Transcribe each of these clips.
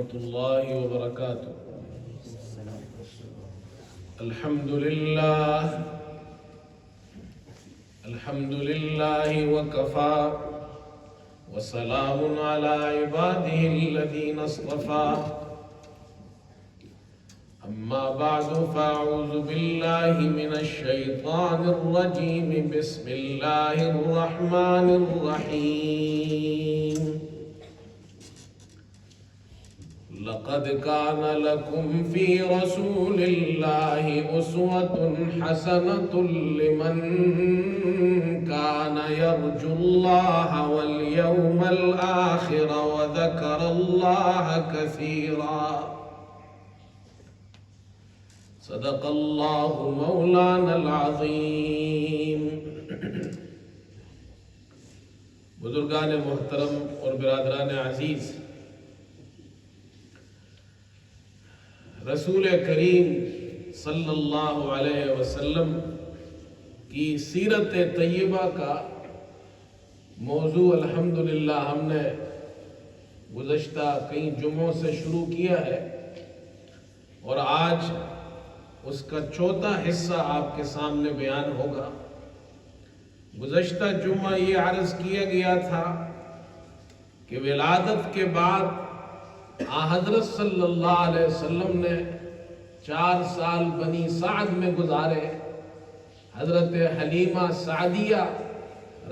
ورحمة الله وبركاته. الحمد لله وكفى وسلام على عباده الذين اصطفى. أما بعد فأعوذ بالله من الشيطان الرجيم. بسم الله الرحمن الرحيم. لقد كان لكم في رسول الله أسوة حسنة لمن كان يرجو الله واليوم الآخر وذكر الله كثيرا. صدق اللہ مولانا العظیم. بزرگان محترم اور برادران عزیز، رسول کریم صلی اللہ علیہ وسلم کی سیرت طیبہ کا موضوع الحمدللہ ہم نے گزشتہ کئی جمعوں سے شروع کیا ہے، اور آج اس کا چوتھا حصہ آپ کے سامنے بیان ہوگا. گزشتہ جمعہ یہ عرض کیا گیا تھا کہ ولادت کے بعد حضرت صلی اللہ علیہ وسلم نے 4 سال بنی سعد میں گزارے. حضرت حلیمہ سعدیہ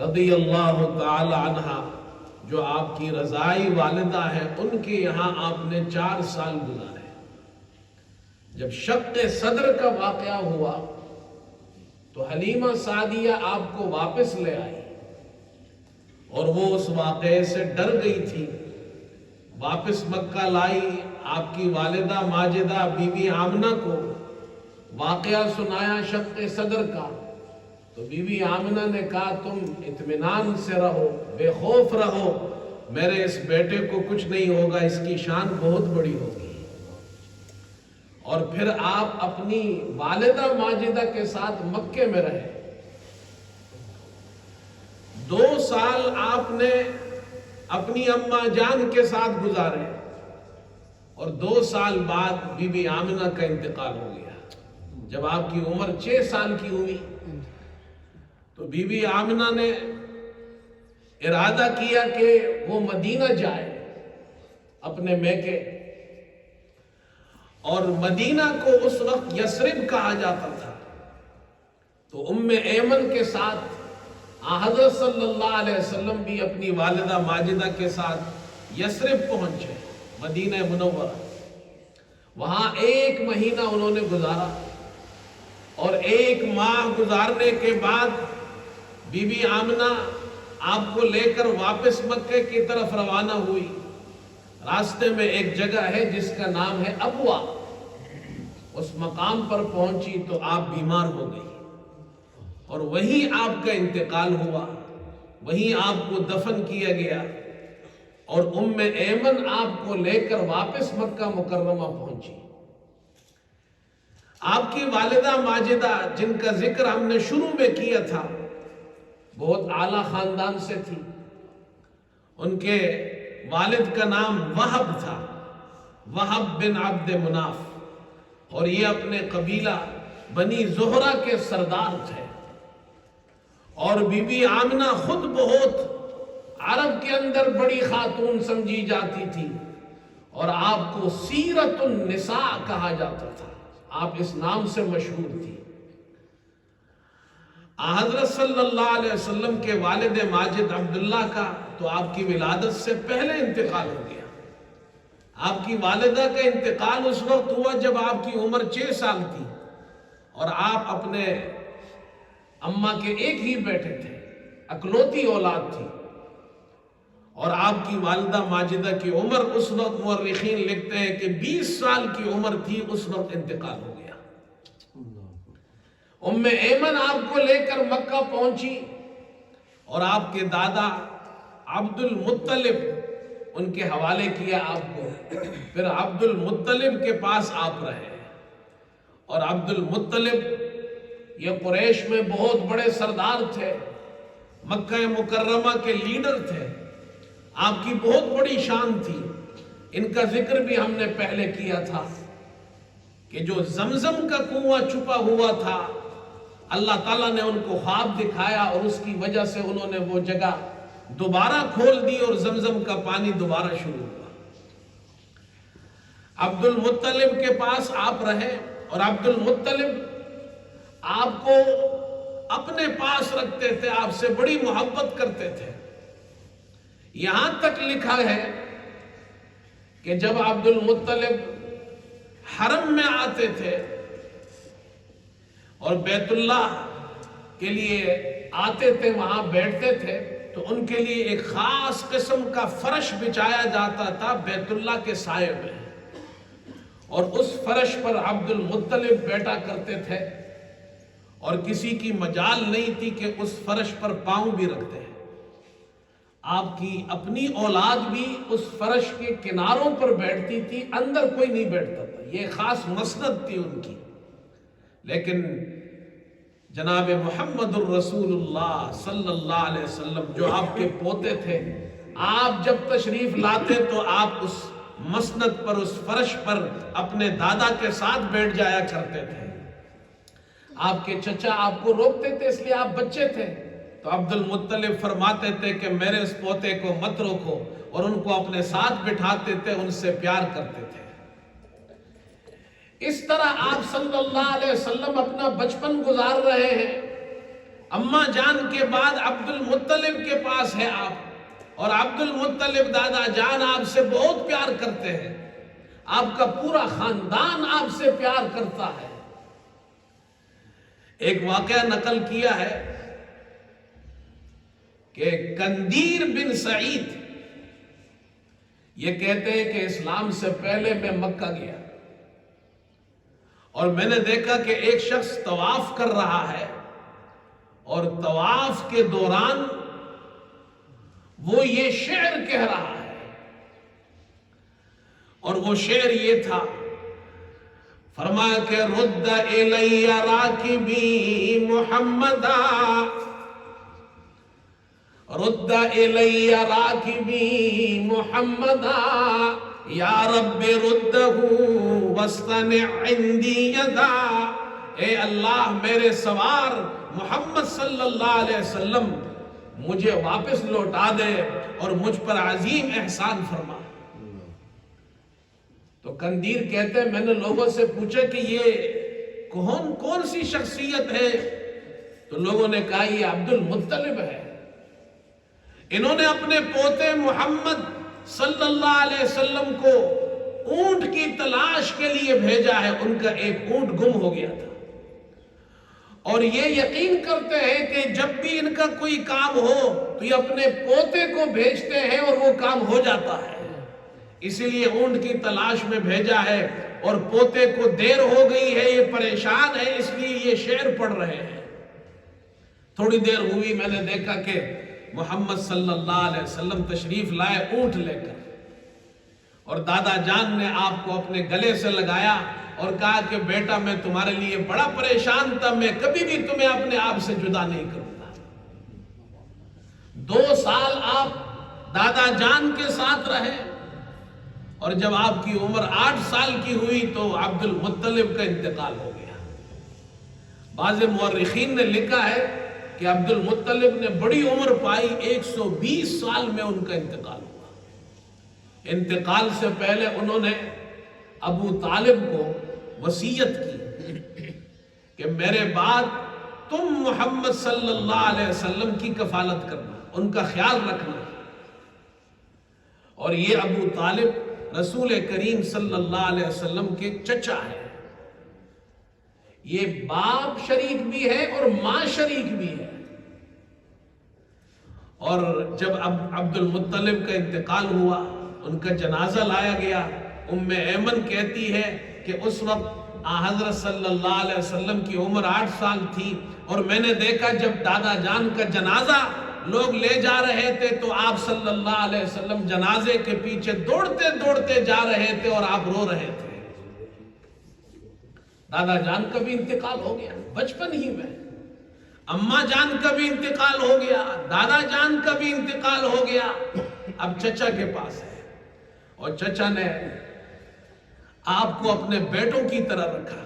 رضی اللہ تعالی عنہا جو آپ کی رضائی والدہ ہیں، ان کے یہاں آپ نے 4 سال گزارے. جب شق صدر کا واقعہ ہوا تو حلیمہ سعدیہ آپ کو واپس لے آئی، اور وہ اس واقعے سے ڈر گئی تھی. واپس مکہ لائی، آپ کی والدہ ماجدہ بی بی آمنہ کو واقعہ سنایا شق صدر کا، تو بی بی آمنہ نے کہا تم اطمینان سے رہو، بے خوف رہو، میرے اس بیٹے کو کچھ نہیں ہوگا، اس کی شان بہت بڑی ہوگی. اور پھر آپ اپنی والدہ ماجدہ کے ساتھ مکے میں رہے. 2 سال آپ نے اپنی اماں جان کے ساتھ گزارے، اور 2 سال بعد بی بی آمنہ کا انتقال ہو گیا. جب آپ کی عمر 6 سال کی ہوئی تو بی بی آمنہ نے ارادہ کیا کہ وہ مدینہ جائے اپنے میکے، اور مدینہ کو اس وقت یثرب کہا جاتا تھا. تو ایمن کے ساتھ حضرت صلی اللہ علیہ وسلم بھی اپنی والدہ ماجدہ کے ساتھ یثرب پہنچے، مدینہ منورہ. وہاں 1 مہینہ انہوں نے گزارا، اور 1 ماہ گزارنے کے بعد بی بی آمنہ آپ کو لے کر واپس مکے کی طرف روانہ ہوئی. راستے میں ایک جگہ ہے جس کا نام ہے ابوا. اس مقام پر پہنچی تو آپ بیمار ہو گئی، اور وہیں آپ کا انتقال ہوا، وہیں آپ کو دفن کیا گیا. اور ایمن آپ کو لے کر واپس مکہ مکرمہ پہنچی. آپ کی والدہ ماجدہ جن کا ذکر ہم نے شروع میں کیا تھا، بہت اعلیٰ خاندان سے تھی. ان کے والد کا نام وہب تھا، وہب بن عبد مناف، اور یہ اپنے قبیلہ بنی زہرہ کے سردار تھے. اور بی بی آمنہ خود بہت عرب کے اندر بڑی خاتون سمجھی جاتی تھی، اور آپ کو سیرت النساء کہا جاتا تھا. آپ اس نام سے مشہور تھی. حضرت صلی اللہ علیہ وسلم کے والد ماجد عبداللہ کا تو آپ کی ولادت سے پہلے انتقال ہو گیا. آپ کی والدہ کا انتقال اس وقت ہوا جب آپ کی عمر 6 سال تھی، اور آپ اپنے اماں کے ایک ہی بیٹے تھے، اکلوتی اولاد تھی. اور آپ کی والدہ ماجدہ کی عمر اس وقت مورخین لکھتے ہیں کہ 20 سال کی عمر تھی، اس وقت انتقال ہو گیا. ایمن آپ کو لے کر مکہ پہنچی، اور آپ کے دادا عبد المطلب ان کے حوالے کیا آپ کو. پھر عبد المطلب کے پاس آپ رہے، اور عبد المطلب یہ قریش میں بہت بڑے سردار تھے، مکہ مکرمہ کے لیڈر تھے. آپ کی بہت بڑی شان تھی. ان کا ذکر بھی ہم نے پہلے کیا تھا کہ جو زمزم کا کنواں چھپا ہوا تھا اللہ تعالیٰ نے ان کو خواب دکھایا اور اس کی وجہ سے انہوں نے وہ جگہ دوبارہ کھول دی اور زمزم کا پانی دوبارہ شروع ہوا۔ عبد المطلب کے پاس آپ رہے اور عبد المطلب آپ کو اپنے پاس رکھتے تھے، آپ سے بڑی محبت کرتے تھے۔ یہاں تک لکھا ہے کہ جب عبد المطلب حرم میں آتے تھے اور بیت اللہ کے لیے آتے تھے، وہاں بیٹھتے تھے، تو ان کے لیے ایک خاص قسم کا فرش بچھایا جاتا تھا بیت اللہ کے سائے میں، اور اس فرش پر عبد المطلب بیٹھا کرتے تھے اور کسی کی مجال نہیں تھی کہ اس فرش پر پاؤں بھی رکھتے ہیں۔ آپ کی اپنی اولاد بھی اس فرش کے کناروں پر بیٹھتی تھی، اندر کوئی نہیں بیٹھتا تھا، یہ خاص مسند تھی ان کی۔ لیکن جناب محمد الرسول اللہ صلی اللہ علیہ وسلم جو آپ کے پوتے تھے، آپ جب تشریف لاتے تو آپ اس مسند پر، اس فرش پر اپنے دادا کے ساتھ بیٹھ جایا کرتے تھے۔ آپ کے چچا آپ کو روکتے تھے اس لیے آپ بچے تھے، تو عبد المطلب فرماتے تھے کہ میرے اس پوتے کو مت روکو، اور ان کو اپنے ساتھ بٹھاتے تھے، ان سے پیار کرتے تھے۔ اس طرح آپ صلی اللہ علیہ وسلم اپنا بچپن گزار رہے ہیں۔ اماں جان کے بعد عبد المطلب کے پاس ہے آپ، اور عبد المطلب دادا جان آپ سے بہت پیار کرتے ہیں، آپ کا پورا خاندان آپ سے پیار کرتا ہے۔ ایک واقعہ نقل کیا ہے کہ قندیر بن سعید یہ کہتے ہیں کہ اسلام سے پہلے میں مکہ گیا اور میں نے دیکھا کہ ایک شخص طواف کر رہا ہے، اور طواف کے دوران وہ یہ شعر کہہ رہا ہے، اور وہ شعر یہ تھا، فرمایا کہ رد الی راکبی محمدا، رد الی راکبی محمدا، یا رب ردہ واصطنع عندی یدا، اے اللہ میرے سوار محمد صلی اللہ علیہ وسلم مجھے واپس لوٹا دے اور مجھ پر عظیم احسان فرما۔ تو قندیر کہتے ہیں میں نے لوگوں سے پوچھا کہ یہ کون سی شخصیت ہے، تو لوگوں نے کہا یہ عبد المطلب ہے، انہوں نے اپنے پوتے محمد صلی اللہ علیہ وسلم کو اونٹ کی تلاش کے لیے بھیجا ہے، ان کا ایک اونٹ گم ہو گیا تھا، اور یہ یقین کرتے ہیں کہ جب بھی ان کا کوئی کام ہو تو یہ اپنے پوتے کو بھیجتے ہیں اور وہ کام ہو جاتا ہے، اسی لیے اونٹ کی تلاش میں بھیجا ہے، اور پوتے کو دیر ہو گئی ہے، یہ پریشان ہے، اس لیے یہ شعر پڑھ رہے ہیں۔ تھوڑی دیر ہوئی، میں نے دیکھا کہ محمد صلی اللہ علیہ وسلم تشریف لائے اونٹ لے کر، اور دادا جان نے آپ کو اپنے گلے سے لگایا اور کہا کہ بیٹا میں تمہارے لیے بڑا پریشان تھا، میں کبھی بھی تمہیں اپنے آپ سے جدا نہیں کروں گا۔ 2 سال آپ دادا جان کے ساتھ رہے، اور جب آپ کی عمر 8 سال کی ہوئی تو عبد المطلب کا انتقال ہو گیا۔ بعض مورخین نے لکھا ہے کہ عبد المطلب نے بڑی عمر پائی، 120 سال میں ان کا انتقال ہوا۔ انتقال سے پہلے انہوں نے ابو طالب کو وصیت کی کہ میرے بعد تم محمد صلی اللہ علیہ وسلم کی کفالت کرنا، ان کا خیال رکھنا، اور یہ ابو طالب رسول کریم صلی اللہ علیہ وسلم کے چچا ہے، یہ باپ شریک بھی ہے اور ماں شریک بھی ہے۔ اور جب عبد المطلب کا انتقال ہوا، ان کا جنازہ لایا گیا، ام ایمن کہتی ہے کہ اس وقت حضرت صلی اللہ علیہ وسلم کی عمر 8 سال تھی، اور میں نے دیکھا جب دادا جان کا جنازہ لوگ لے جا رہے تھے تو آپ صلی اللہ علیہ وسلم جنازے کے پیچھے دوڑتے دوڑتے جا رہے تھے اور آپ رو رہے تھے۔ دادا جان کا بھی انتقال ہو گیا بچپن ہی میں، اماں جان کا بھی انتقال ہو گیا، دادا جان کا بھی انتقال ہو گیا، اب چچا کے پاس ہے، اور چچا نے آپ کو اپنے بیٹوں کی طرح رکھا،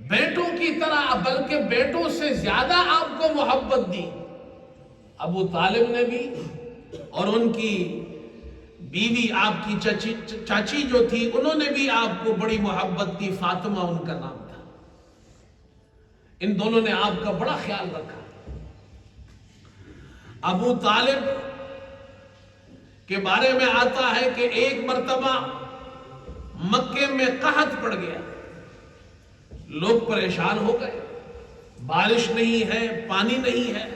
بیٹوں کی طرح، بلکہ بیٹوں سے زیادہ آپ کو محبت دی۔ ابو طالب نے بھی اور ان کی بیوی آپ کی چاچی جو تھی انہوں نے بھی آپ کو بڑی محبت دی، فاطمہ ان کا نام تھا۔ ان دونوں نے آپ کا بڑا خیال رکھا۔ ابو طالب کے بارے میں آتا ہے کہ ایک مرتبہ مکے میں قحط پڑ گیا، لوگ پریشان ہو گئے، بارش نہیں ہے، پانی نہیں ہے،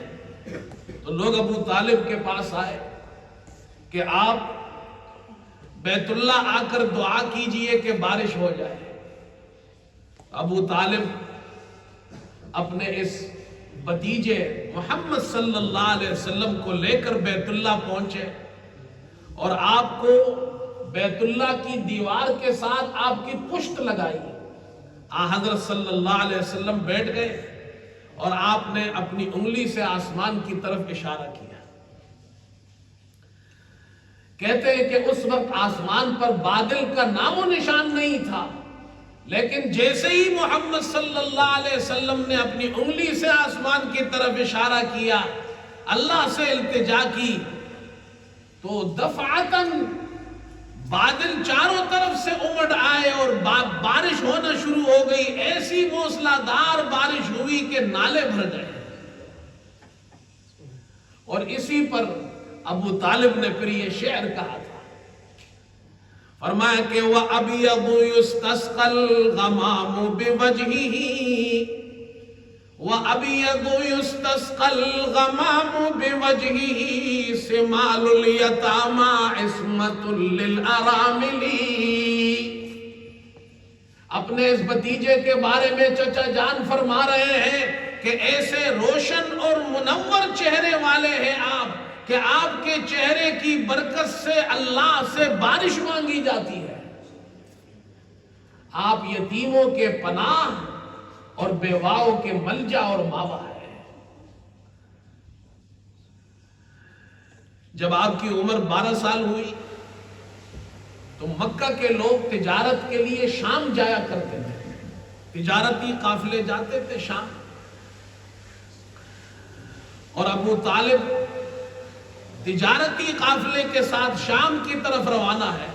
تو لوگ ابو طالب کے پاس آئے کہ آپ بیت اللہ آ کر دعا کیجئے کہ بارش ہو جائے۔ ابو طالب اپنے اس بھتیجے محمد صلی اللہ علیہ وسلم کو لے کر بیت اللہ پہنچے اور آپ کو بیت اللہ کی دیوار کے ساتھ آپ کی پشت لگائی۔ حضرت صلی اللہ علیہ وسلم بیٹھ گئے اور آپ نے اپنی انگلی سے آسمان کی طرف اشارہ کیا۔ کہتے ہیں کہ اس وقت آسمان پر بادل کا نام و نشان نہیں تھا، لیکن جیسے ہی محمد صلی اللہ علیہ وسلم نے اپنی انگلی سے آسمان کی طرف اشارہ کیا، اللہ سے التجا کی، تو دفعتاً بادل چاروں طرف سے امڑ آئے اور بارش ہونا شروع ہو گئی۔ ایسی موسلادھار بارش ہوئی کہ نالے بھر گئے۔ اور اسی پر ابو طالب نے پھر یہ شعر کہا تھا، فرمایا کہ وَأَبْيَضُ يُسْتَسْقَى الْغَمَامُ بِوَجْهِهِ وَأَبْيَضُ يُسْتَسْقَى الْغَمَامُ بِوَجْهِهِ سِمَالُ الْيَتَامَى عِصْمَةٌ لِلْأَرَامِلِ۔ اپنے اس بھتیجے کے بارے میں چچا جان فرما رہے ہیں کہ ایسے روشن اور منور چہرے والے ہیں آپ کہ آپ کے چہرے کی برکت سے اللہ سے بارش مانگی جاتی ہے۔ آپ یتیموں کے پناہ اور بیواؤں کے ملجا اور ماوا ہے۔ جب آپ کی عمر 12 سال ہوئی تو مکہ کے لوگ تجارت کے لیے شام جایا کرتے تھے، تجارتی قافلے جاتے تھے شام، اور ابو طالب تجارتی قافلے کے ساتھ شام کی طرف روانہ ہے،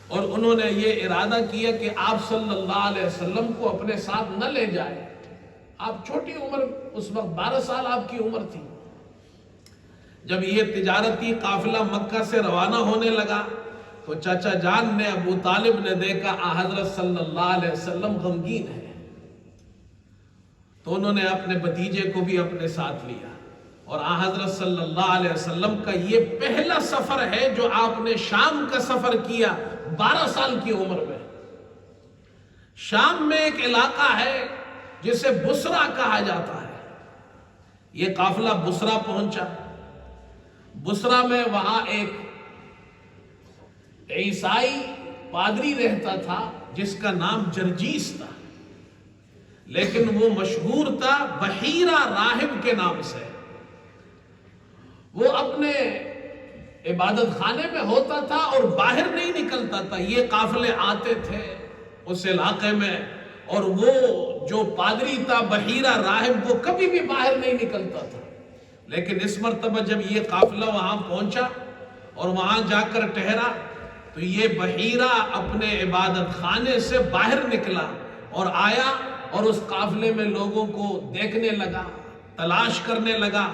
اور انہوں نے یہ ارادہ کیا کہ آپ صلی اللہ علیہ وسلم کو اپنے ساتھ نہ لے جائے۔ آپ چھوٹی عمر، اس وقت 12 سال آپ کی عمر تھی۔ جب یہ تجارتی قافلہ مکہ سے روانہ ہونے لگا تو چچا جان نے، ابو طالب نے دیکھا حضرت صلی اللہ علیہ وسلم غمگین ہے، تو انہوں نے اپنے بھتیجے کو بھی اپنے ساتھ لیا، اور حضرت صلی اللہ علیہ وسلم کا یہ پہلا سفر ہے جو آپ نے شام کا سفر کیا 12 سال کی عمر میں۔ شام میں ایک علاقہ ہے جسے بصرہ کہا جاتا ہے۔ یہ قافلہ بصرہ پہنچا۔ بصرہ میں وہاں ایک عیسائی پادری رہتا تھا جس کا نام جرجیس تھا، لیکن وہ مشہور تھا بحیرہ راہب کے نام سے۔ وہ اپنے عبادت خانے میں ہوتا تھا اور باہر نہیں نکلتا تھا۔ یہ قافلے آتے تھے اس علاقے میں، اور وہ جو پادری تھا بحیرہ راہب، وہ کبھی بھی باہر نہیں نکلتا تھا۔ لیکن اس مرتبہ جب یہ قافلہ وہاں پہنچا اور وہاں جا کر ٹھہرا تو یہ بحیرہ اپنے عبادت خانے سے باہر نکلا اور آیا، اور اس قافلے میں لوگوں کو دیکھنے لگا، تلاش کرنے لگا،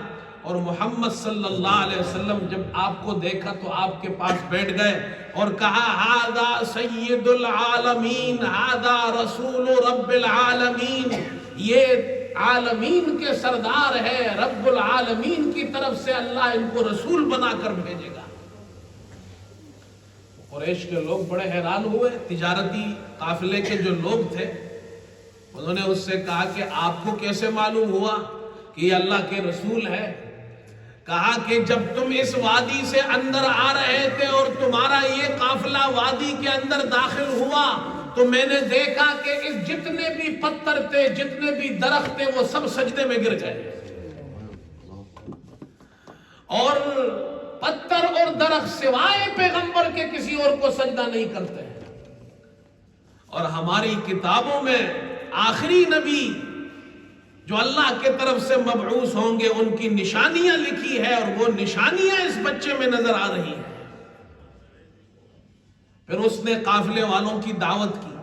اور محمد صلی اللہ علیہ وسلم جب آپ کو دیکھا تو آپ کے پاس بیٹھ گئے اور کہا ھذا سید العالمین، ھذا رسول رب العالمین، یہ عالمین کے سردار ہے، رب العالمین کی طرف سے اللہ ان کو رسول بنا کر بھیجے گا۔ قریش کے لوگ بڑے حیران ہوئے۔ تجارتی قافلے کے جو لوگ تھے انہوں نے اس سے کہا کہ آپ کو کیسے معلوم ہوا کہ یہ اللہ کے رسول ہے؟ کہا کہ جب تم اس وادی سے اندر آ رہے تھے اور تمہارا یہ قافلہ وادی کے اندر داخل ہوا تو میں نے دیکھا کہ اس جتنے بھی پتھر تھے، جتنے بھی درخت تھے، وہ سب سجدے میں گر گئے، اور پتھر اور درخت سوائے پیغمبر کے کسی اور کو سجدہ نہیں کرتے ہیں. اور ہماری کتابوں میں آخری نبی جو اللہ کے طرف سے مبعوث ہوں گے ان کی نشانیاں لکھی ہے، اور وہ نشانیاں اس بچے میں نظر آ رہی ہیں. پھر اس نے قافلے والوں کی دعوت کی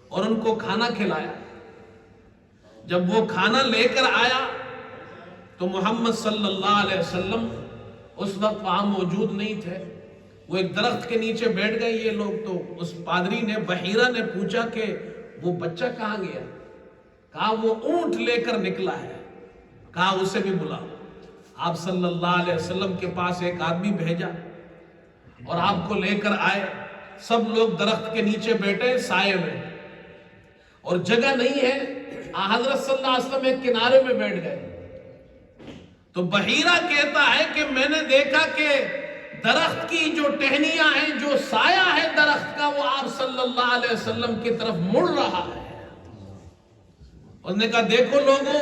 اور ان کو کھانا کھلایا. جب وہ کھانا لے کر آیا تو محمد صلی اللہ علیہ وسلم اس وقت وہاں موجود نہیں تھے. وہ ایک درخت کے نیچے بیٹھ گئے یہ لوگ. تو اس پادری نے، بحیرہ نے پوچھا کہ وہ بچہ کہاں گیا؟ کہا وہ اونٹ لے کر نکلا ہے. کہا اسے بھی بلاؤ. آپ صلی اللہ علیہ وسلم کے پاس ایک آدمی بھیجا اور آپ کو لے کر آئے. سب لوگ درخت کے نیچے بیٹھے سائے میں، اور جگہ نہیں ہے. حضرت صلی اللہ علیہ وسلم ایک کنارے میں بیٹھ گئے. تو بحیرہ کہتا ہے کہ میں نے دیکھا کہ درخت کی جو ٹہنیاں ہیں، جو سایہ ہے درخت کا، وہ آپ صلی اللہ علیہ وسلم کی طرف مڑ رہا ہے. اس نے کہا دیکھو لوگوں،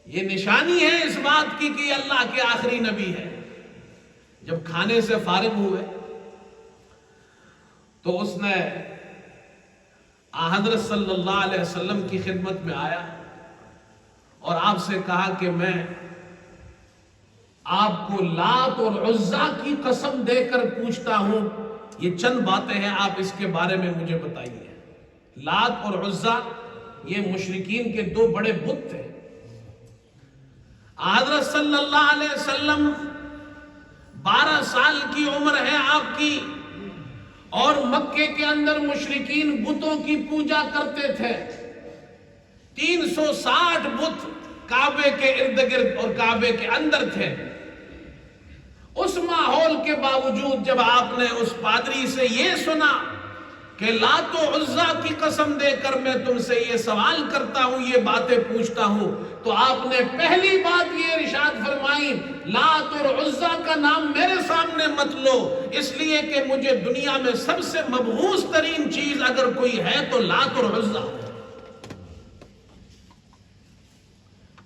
یہ نشانی ہے اس بات کی کہ یہ اللہ کے آخری نبی ہے. جب کھانے سے فارغ ہوئے تو اس نے حضرت صلی اللہ علیہ وسلم کی خدمت میں آیا اور آپ سے کہا کہ میں آپ کو لات اور عزا کی قسم دے کر پوچھتا ہوں، یہ چند باتیں ہیں، آپ اس کے بارے میں مجھے بتائیے. لات اور عزا یہ مشرکین کے دو بڑے بت تھے. حضرت صلی اللہ علیہ وسلم 12 سال کی عمر ہے آپ کی، اور مکے کے اندر مشرکین بتوں کی پوجا کرتے تھے. 360 بت کعبے کے ارد گرد اور کعبے کے اندر تھے. اس ماحول کے باوجود جب آپ نے اس پادری سے یہ سنا کہ لات و عزا کی قسم دے کر میں تم سے یہ سوال کرتا ہوں، یہ باتیں پوچھتا ہوں، تو آپ نے پہلی بات یہ ارشاد فرمائی، لات اور عزا کا نام میرے سامنے مت لو، اس لیے کہ مجھے دنیا میں سب سے مبعوث ترین چیز اگر کوئی ہے تو لات اور عزا.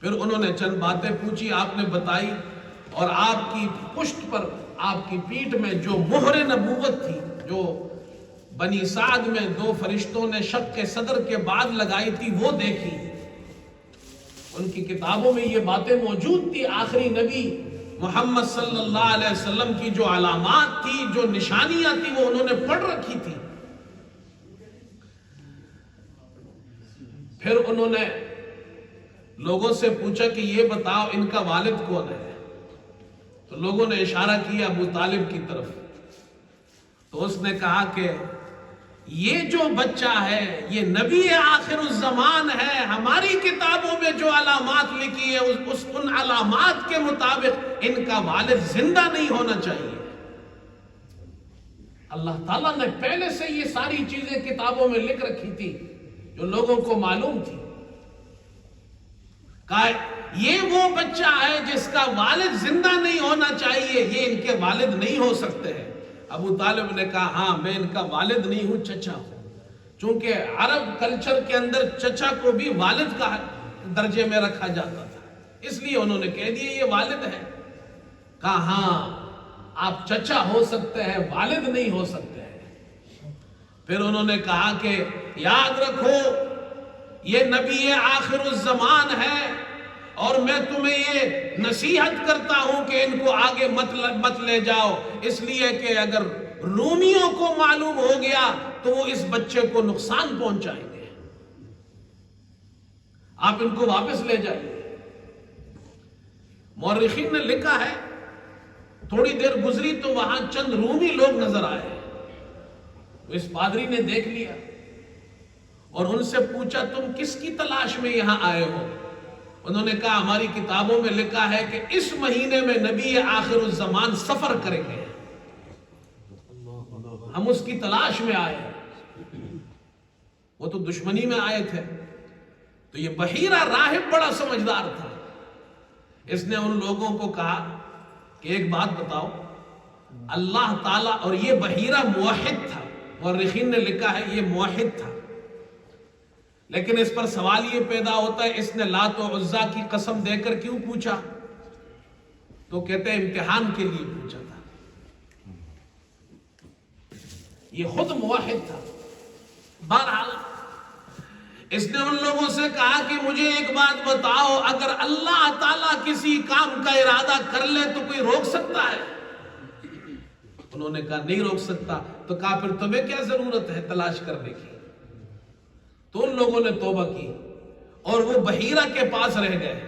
پھر انہوں نے چند باتیں پوچھی، آپ نے بتائی، اور آپ کی پشت پر، آپ کی پیٹھ میں جو مہر نبوت تھی، جو بنی سعد میں 2 فرشتوں نے شق صدر کے بعد لگائی تھی، وہ دیکھی. ان کی کتابوں میں یہ باتیں موجود تھی. آخری نبی محمد صلی اللہ علیہ وسلم کی جو علامات تھی، جو نشانیاں تھی، وہ انہوں نے پڑھ رکھی تھی. پھر انہوں نے لوگوں سے پوچھا کہ یہ بتاؤ ان کا والد کون ہے؟ تو لوگوں نے اشارہ کیا ابو طالب کی طرف. تو اس نے کہا کہ یہ جو بچہ ہے یہ نبی آخر الزمان ہے. ہماری کتابوں میں جو علامات لکھی ہے ان علامات کے مطابق ان کا والد زندہ نہیں ہونا چاہیے. اللہ تعالیٰ نے پہلے سے یہ ساری چیزیں کتابوں میں لکھ رکھی تھی جو لوگوں کو معلوم تھی. کہا یہ وہ بچہ ہے جس کا والد زندہ نہیں ہونا چاہیے، یہ ان کے والد نہیں ہو سکتے ہیں. ابو طالب نے کہا ہاں میں ان کا والد نہیں ہوں، چچا ہوں. چونکہ عرب کلچر کے اندر چچا کو بھی والد کا درجے میں رکھا جاتا تھا، اس لیے انہوں نے کہہ دیا یہ والد ہے. کہا ہاں آپ چچا ہو سکتے ہیں، والد نہیں ہو سکتے ہیں. پھر انہوں نے کہا کہ یاد رکھو یہ نبی آخر الزمان ہے، اور میں تمہیں یہ نصیحت کرتا ہوں کہ ان کو آگے مت لے جاؤ، اس لیے کہ اگر رومیوں کو معلوم ہو گیا تو وہ اس بچے کو نقصان پہنچائیں گے. آپ ان کو واپس لے جائیے. مورخین نے لکھا ہے تھوڑی دیر گزری تو وہاں چند رومی لوگ نظر آئے. اس پادری نے دیکھ لیا اور ان سے پوچھا تم کس کی تلاش میں یہاں آئے ہو؟ انہوں نے کہا ہماری کتابوں میں لکھا ہے کہ اس مہینے میں نبی آخر الزمان سفر کریں گے، ہم اس کی تلاش میں آئے. وہ تو دشمنی میں آئے تھے. تو یہ بحیرہ راہب بڑا سمجھدار تھا. اس نے ان لوگوں کو کہا کہ ایک بات بتاؤ، اللہ تعالیٰ، اور یہ بحیرہ موحد تھا، مورخین نے لکھا ہے یہ موحد تھا، لیکن اس پر سوال یہ پیدا ہوتا ہے اس نے لات و عزا کی قسم دے کر کیوں پوچھا؟ تو کہتے ہیں امتحان کے لیے پوچھا تھا. یہ خود موحد تھا. بہرحال اس نے ان لوگوں سے کہا کہ مجھے ایک بات بتاؤ، اگر اللہ تعالیٰ کسی کام کا ارادہ کر لے تو کوئی روک سکتا ہے؟ انہوں نے کہا نہیں روک سکتا. تو کہا پھر تمہیں کیا ضرورت ہے تلاش کرنے کی؟ تو ان لوگوں نے توبہ کی اور وہ بحیرہ کے پاس رہ گئے.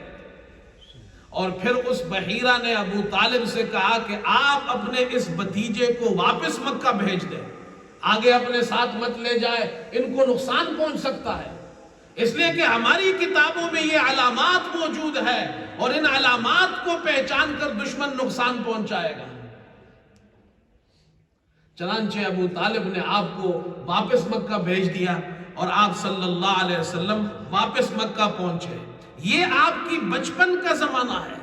اور پھر اس بحیرہ نے ابو طالب سے کہا کہ آپ اپنے اس بھتیجے کو واپس مکہ بھیج دیں، آگے اپنے ساتھ مت لے جائے، ان کو نقصان پہنچ سکتا ہے. اس لیے کہ ہماری کتابوں میں یہ علامات موجود ہے اور ان علامات کو پہچان کر دشمن نقصان پہنچائے گا. چنانچہ ابو طالب نے آپ کو واپس مکہ بھیج دیا اور آپ صلی اللہ علیہ وسلم واپس مکہ پہنچے. یہ آپ کی بچپن کا زمانہ ہے.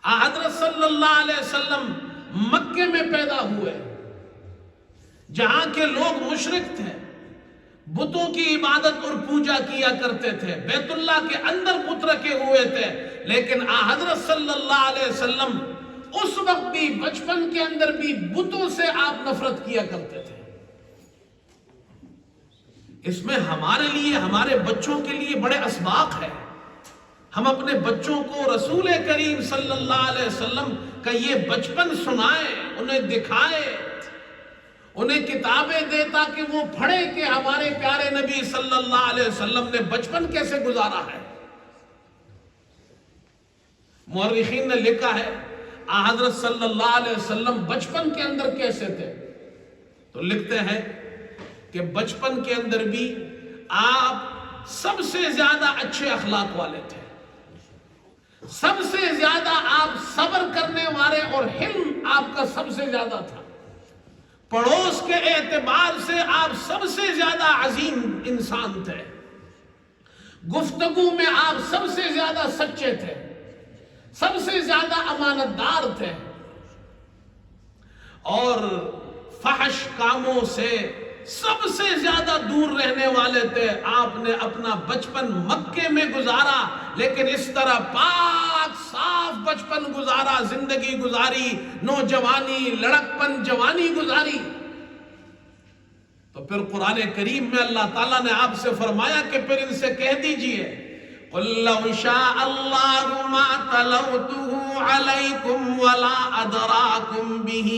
حضرت صلی اللہ علیہ وسلم مکے میں پیدا ہوئے جہاں کے لوگ مشرک تھے، بتوں کی عبادت اور پوجا کیا کرتے تھے، بیت اللہ کے اندر بت رکھے ہوئے تھے. لیکن حضرت صلی اللہ علیہ وسلم اس وقت بھی بچپن کے اندر بھی بتوں سے آپ نفرت کیا کرتے تھے. اس میں ہمارے لیے، ہمارے بچوں کے لیے بڑے اسباق ہیں. ہم اپنے بچوں کو رسول کریم صلی اللہ علیہ وسلم کا یہ بچپن سنائیں، انہیں دکھائیں، انہیں کتابیں دے تاکہ وہ پڑھیں کہ ہمارے پیارے نبی صلی اللہ علیہ وسلم نے بچپن کیسے گزارا ہے. مورخین نے لکھا ہے حضرت صلی اللہ علیہ وسلم بچپن کے اندر کیسے تھے، تو لکھتے ہیں کہ بچپن کے اندر بھی آپ سب سے زیادہ اچھے اخلاق والے تھے، سب سے زیادہ آپ صبر کرنے والے اور حلم آپ کا سب سے زیادہ تھا. پڑوس کے اعتبار سے آپ سب سے زیادہ عظیم انسان تھے. گفتگو میں آپ سب سے زیادہ سچے تھے، سب سے زیادہ امانت دار تھے، اور فحش کاموں سے سب سے زیادہ دور رہنے والے تھے. آپ نے اپنا بچپن مکے میں گزارا، لیکن اس طرح پاک صاف بچپن گزارا، زندگی گزاری، نوجوانی، لڑکپن، جوانی گزاری. تو پھر قرآن کریم میں اللہ تعالیٰ نے آپ سے فرمایا کہ پھر ان سے کہہ دیجئے قُلْ لَوْ شَاءَ اللَّهُ مَا تَلَوْتُهُ عَلَيْكُمْ وَلَا أَدْرَاكُمْ بِهِ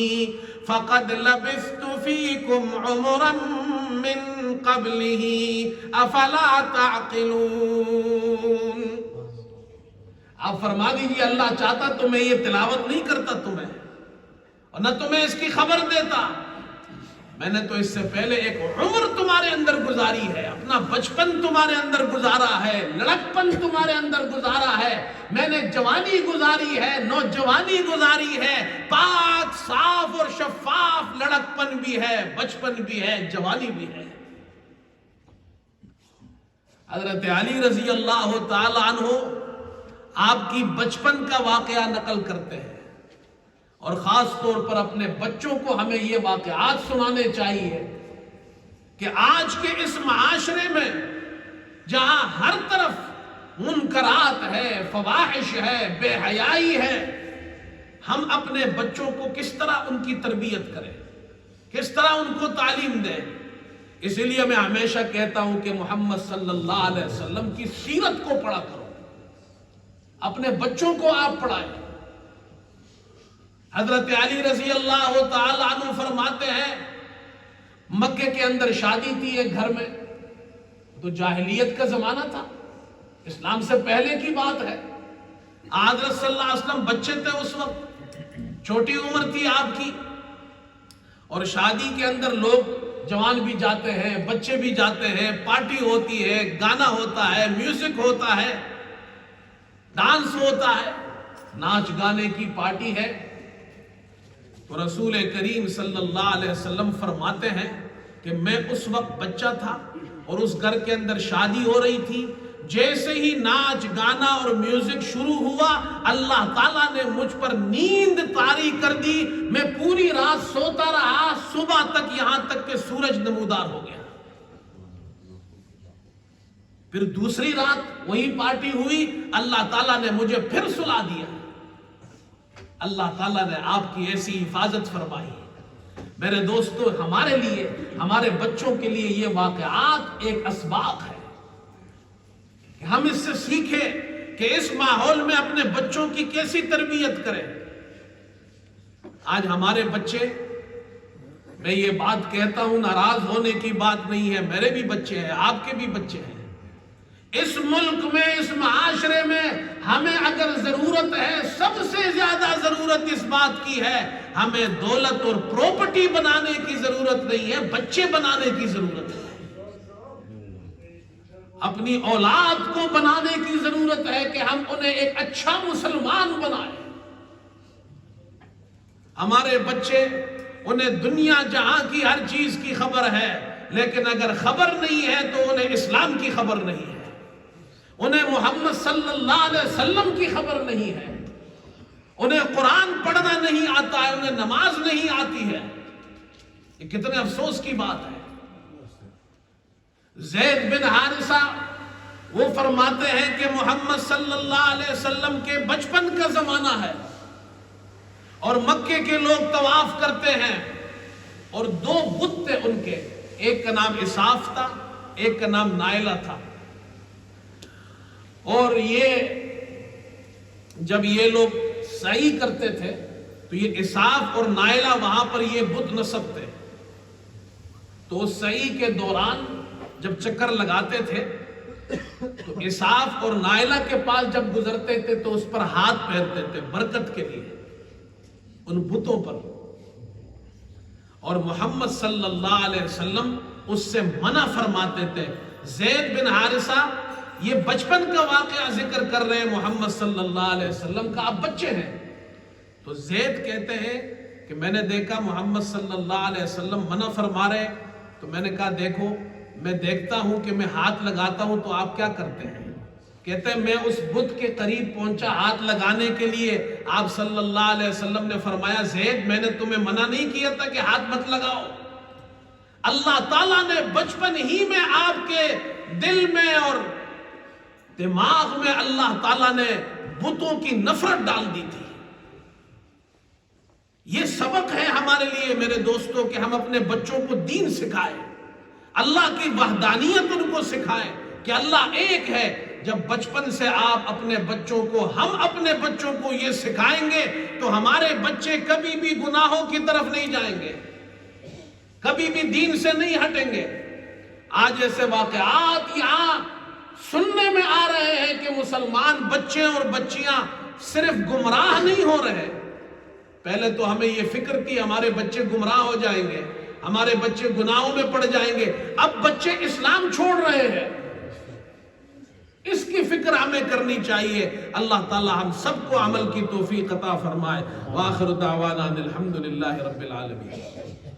فَقَدْ لَبِثْتُ فِيكُمْ عُمُرًا مِّن قَبْلِهِ أَفَلَا تَعْقِلُونَ. آپ فرما دیجئے اللہ چاہتا تو میں یہ تلاوت نہیں کرتا تمہیں اور نہ تمہیں اس کی خبر دیتا. میں نے تو اس سے پہلے ایک عمر تمہارے اندر گزاری ہے، اپنا بچپن تمہارے اندر گزارا ہے، لڑکپن تمہارے اندر گزارا ہے، میں نے جوانی گزاری ہے، نوجوانی گزاری ہے، پاک صاف اور شفاف لڑکپن بھی ہے، بچپن بھی ہے، جوانی بھی ہے. حضرت علی رضی اللہ تعالی عنہ آپ کی بچپن کا واقعہ نقل کرتے ہیں، اور خاص طور پر اپنے بچوں کو ہمیں یہ واقعات سنانے چاہیے کہ آج کے اس معاشرے میں جہاں ہر طرف منکرات ہے، فواحش ہے، بے حیائی ہے، ہم اپنے بچوں کو کس طرح ان کی تربیت کریں، کس طرح ان کو تعلیم دیں. اسی لیے میں ہمیشہ کہتا ہوں کہ محمد صلی اللہ علیہ وسلم کی سیرت کو پڑھا کرو، اپنے بچوں کو آپ پڑھائیں. حضرت علی رضی اللہ تعالی عنہ فرماتے ہیں مکے کے اندر شادی تھی ایک گھر میں، تو جاہلیت کا زمانہ تھا، اسلام سے پہلے کی بات ہے. حضرت صلی اللہ علیہ وسلم بچے تھے اس وقت، چھوٹی عمر تھی آپ کی، اور شادی کے اندر لوگ جوان بھی جاتے ہیں، بچے بھی جاتے ہیں، پارٹی ہوتی ہے، گانا ہوتا ہے، میوزک ہوتا ہے، ڈانس ہوتا ہے، ناچ گانے کی پارٹی ہے. تو رسول کریم صلی اللہ علیہ وسلم فرماتے ہیں کہ میں اس وقت بچہ تھا اور اس گھر کے اندر شادی ہو رہی تھی. جیسے ہی ناچ گانا اور میوزک شروع ہوا، اللہ تعالیٰ نے مجھ پر نیند طاری کر دی. میں پوری رات سوتا رہا، صبح تک، یہاں تک کہ سورج نمودار ہو گیا. پھر دوسری رات وہی پارٹی ہوئی، اللہ تعالیٰ نے مجھے پھر سلا دیا. اللہ تعالیٰ نے آپ کی ایسی حفاظت فرمائی ہے۔ میرے دوستو، ہمارے لیے، ہمارے بچوں کے لیے یہ واقعات ایک اسباق ہے کہ ہم اس سے سیکھیں کہ اس ماحول میں اپنے بچوں کی کیسی تربیت کریں۔ آج ہمارے بچے، میں یہ بات کہتا ہوں، ناراض ہونے کی بات نہیں ہے، میرے بھی بچے ہیں، آپ کے بھی بچے ہیں۔ اس ملک میں، اس معاشرے میں ہمیں اگر ضرورت ہے، سب سے زیادہ ضرورت اس بات کی ہے، ہمیں دولت اور پراپرٹی بنانے کی ضرورت نہیں ہے، بچے بنانے کی ضرورت ہے۔ اپنی اولاد کو بنانے کی ضرورت ہے کہ ہم انہیں ایک اچھا مسلمان بنائیں۔ ہمارے بچے، انہیں دنیا جہاں کی ہر چیز کی خبر ہے، لیکن اگر خبر نہیں ہے تو انہیں اسلام کی خبر نہیں ہے، انہیں محمد صلی اللہ علیہ وسلم کی خبر نہیں ہے، انہیں قرآن پڑھنا نہیں آتا ہے، انہیں نماز نہیں آتی ہے۔ یہ کتنے افسوس کی بات ہے۔ زید بن حارثہ وہ فرماتے ہیں کہ محمد صلی اللہ علیہ وسلم کے بچپن کا زمانہ ہے اور مکے کے لوگ طواف کرتے ہیں، اور دو بت تھے ان کے، ایک کا نام اساف تھا، ایک کا نام نائلہ تھا۔ اور جب یہ لوگ سعی کرتے تھے تو یہ اساف اور نائلہ وہاں پر یہ بت نصب تھے، تو اس سعی کے دوران جب چکر لگاتے تھے تو اساف اور نائلہ کے پاس جب گزرتے تھے تو اس پر ہاتھ پھیرتے تھے برکت کے لیے، ان بتوں پر، اور محمد صلی اللہ علیہ وسلم اس سے منع فرماتے تھے۔ زید بن حارثہ یہ بچپن کا واقعہ ذکر کر رہے ہیں محمد صلی اللہ علیہ وسلم کا، آپ بچے ہیں۔ تو زید کہتے ہیں کہ میں نے دیکھا محمد صلی اللہ علیہ وسلم منع فرما رہے، تو میں نے کہا دیکھو، میں دیکھتا ہوں کہ میں ہاتھ لگاتا ہوں تو آپ کیا کرتے ہیں؟ کہتے ہیں میں اس بت کے قریب پہنچا ہاتھ لگانے کے لیے، آپ صلی اللہ علیہ وسلم نے فرمایا زید میں نے تمہیں منع نہیں کیا تھا کہ ہاتھ مت لگاؤ؟ اللہ تعالیٰ نے بچپن ہی میں آپ کے دل میں اور دماغ میں اللہ تعالیٰ نے بتوں کی نفرت ڈال دی تھی۔ یہ سبق ہے ہمارے لیے میرے دوستوں کہ ہم اپنے بچوں کو دین سکھائیں، اللہ کی وحدانیت ان کو سکھائیں کہ اللہ ایک ہے۔ جب بچپن سے آپ اپنے بچوں کو، ہم اپنے بچوں کو یہ سکھائیں گے تو ہمارے بچے کبھی بھی گناہوں کی طرف نہیں جائیں گے، کبھی بھی دین سے نہیں ہٹیں گے۔ آج ایسے واقعات یہاں سننے میں آ رہے ہیں کہ مسلمان بچے اور بچیاں صرف گمراہ نہیں ہو رہے۔ پہلے تو ہمیں یہ فکر تھی ہمارے بچے گمراہ ہو جائیں گے، ہمارے بچے گناہوں میں پڑ جائیں گے، اب بچے اسلام چھوڑ رہے ہیں۔ اس کی فکر ہمیں کرنی چاہیے۔ اللہ تعالی ہم سب کو عمل کی توفیق عطا فرمائے۔ وآخر دعوانا الحمدللہ رب العالمین۔